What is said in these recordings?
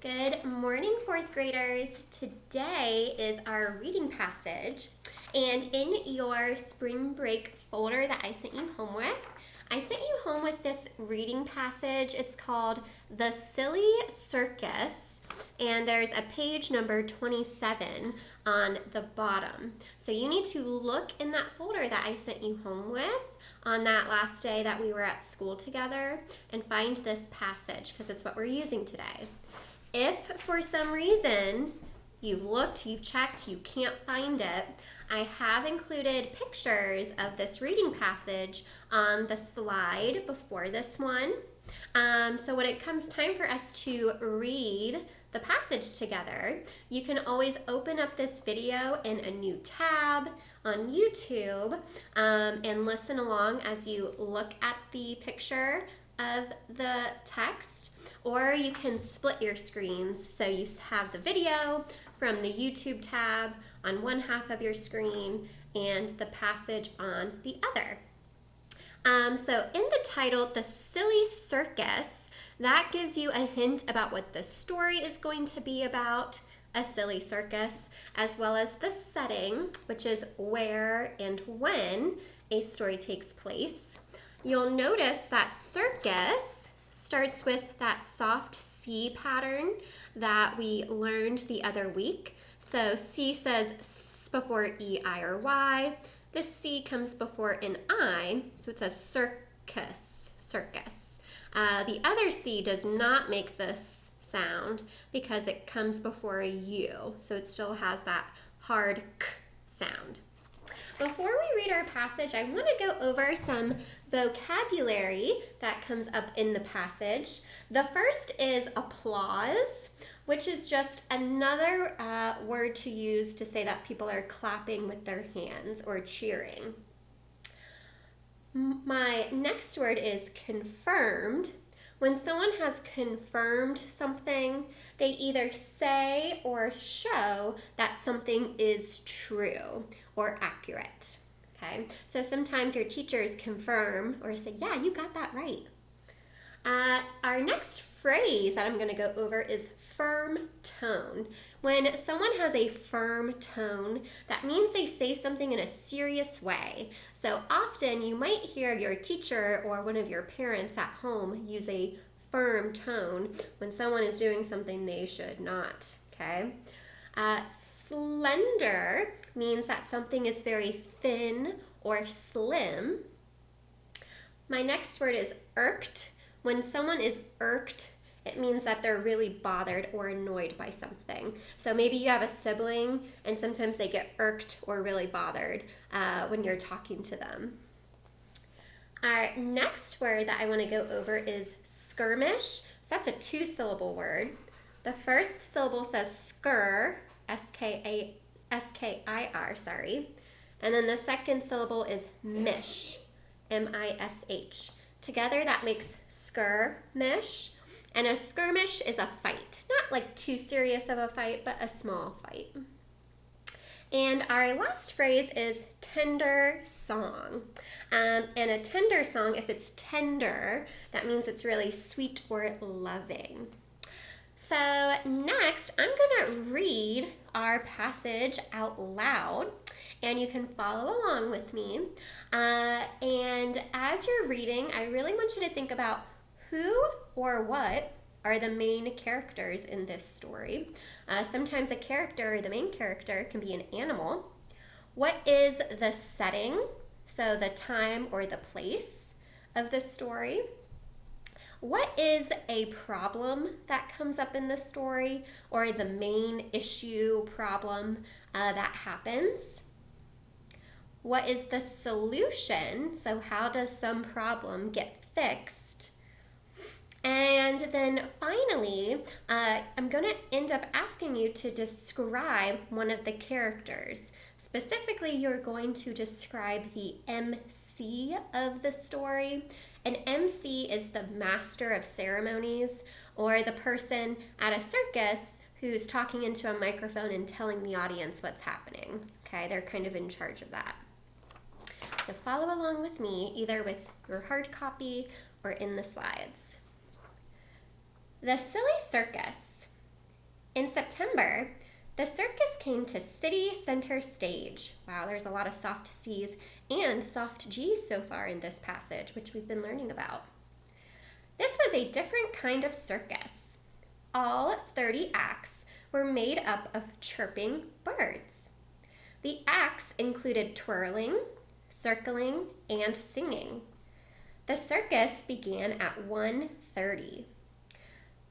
Good morning, fourth graders. Today is our reading passage, and in your spring break folder that I sent you home with, I sent you home with this reading passage. It's called The Silly Circus, and there's a page number 27 on the bottom. So you need to look in that folder that I sent you home with on that last day that we were at school together and find this passage because it's what we're using today. If for some reason you've looked, you've checked, you can't find it, I have included pictures of this reading passage on the slide before this one. So when it comes time for us to read the passage together, you can always open up this video in a new tab on YouTube and listen along as you look at the picture of the text, or you can split your screens so you have the video from the YouTube tab on one half of your screen and the passage on the other. So in the title, The Silly Circus, that gives you a hint about what the story is going to be about, a silly circus, as well as the setting, which is where and when a story takes place. You'll notice that circus starts with that soft C pattern that we learned the other week. So C says S before E, I, or Y. The C comes before an I, so it says circus, circus. The other C does not make this sound because it comes before a U, so it still has that hard K sound. Before we read our passage, I want to go over some vocabulary that comes up in the passage. The first is applause, which is just another word to use to say that people are clapping with their hands or cheering. My next word is confirmed. When someone has confirmed something, they either say or show that something is true or accurate. Okay, so sometimes your teachers confirm or say, yeah, you got that right. Our next phrase that I'm going to go over is firm tone. When someone has a firm tone, that means they say something in a serious way. So often you might hear your teacher or one of your parents at home use a firm tone when someone is doing something they should not, okay? Slender means that something is very thin or slim. My next word is irked. When someone is irked, it means that they're really bothered or annoyed by something. So maybe you have a sibling and sometimes they get irked or really bothered when you're talking to them. Our next word that I want to go over is skirmish. So that's a two-syllable word. The first syllable says skir, S-K-I-R, sorry. And then the second syllable is mish, M-I-S-H. Together that makes skirmish. And a skirmish is a fight. Not like too serious of a fight, but a small fight. And our last phrase is tender song. And a tender song, if it's tender, that means it's really sweet or loving. So next, I'm going to read our passage out loud, and you can follow along with me. And as you're reading, I really want you to think about who or what are the main characters in this story. Sometimes a character, the main character, can be an animal. What is the setting? So the time or the place of the story. What is a problem that comes up in the story, or the main issue, problem that happens? What is the solution? So how does some problem get fixed? And then finally, I'm going to end up asking you to describe one of the characters. Specifically, you're going to describe the MC of the story. An MC is the master of ceremonies, or the person at a circus who's talking into a microphone and telling the audience what's happening. Okay, they're kind of in charge of that. So follow along with me, either with your hard copy or in the slides. The Silly Circus. In September, the circus came to City Center Stage. Wow, there's a lot of soft C's and soft G's so far in this passage, which we've been learning about. This was a different kind of circus. All 30 acts were made up of chirping birds. The acts included twirling, circling, and singing. The circus began at 1:30.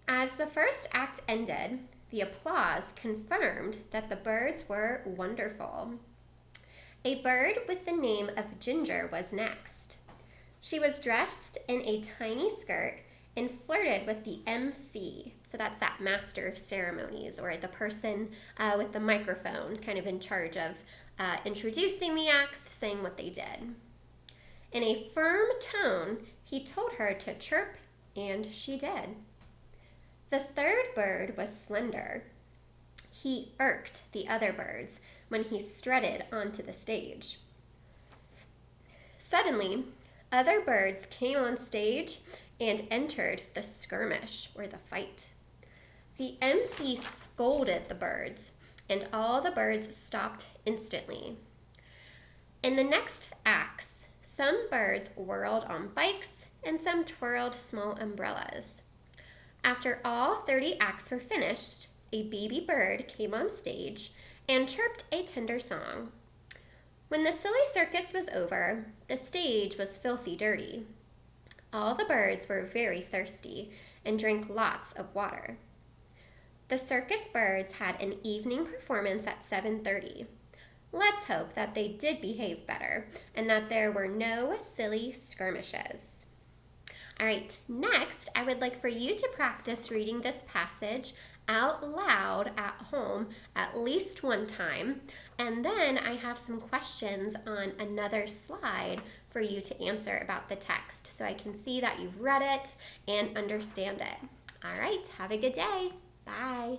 As the first act ended, the applause confirmed that the birds were wonderful. A bird with the name of Ginger was next. She was dressed in a tiny skirt and flirted with the MC. So that's that master of ceremonies, or the person with the microphone, kind of in charge of introducing the acts, saying what they did. In a firm tone, he told her to chirp, and she did. The third bird was Slender. He irked the other birds when he strutted onto the stage. Suddenly, other birds came on stage and entered the skirmish, or the fight. The MC scolded the birds, and all the birds stopped instantly. In the next acts, some birds whirled on bikes and some twirled small umbrellas. After all 30 acts were finished, a baby bird came on stage and chirped a tender song. When the silly circus was over, the stage was filthy dirty. All the birds were very thirsty and drank lots of water. The circus birds had an evening performance at 7:30. Let's hope that they did behave better and that there were no silly skirmishes. All right, next, I would like for you to practice reading this passage out loud at home at least one time. And then I have some questions on another slide for you to answer about the text so I can see that you've read it and understand it. All right, have a good day. Bye.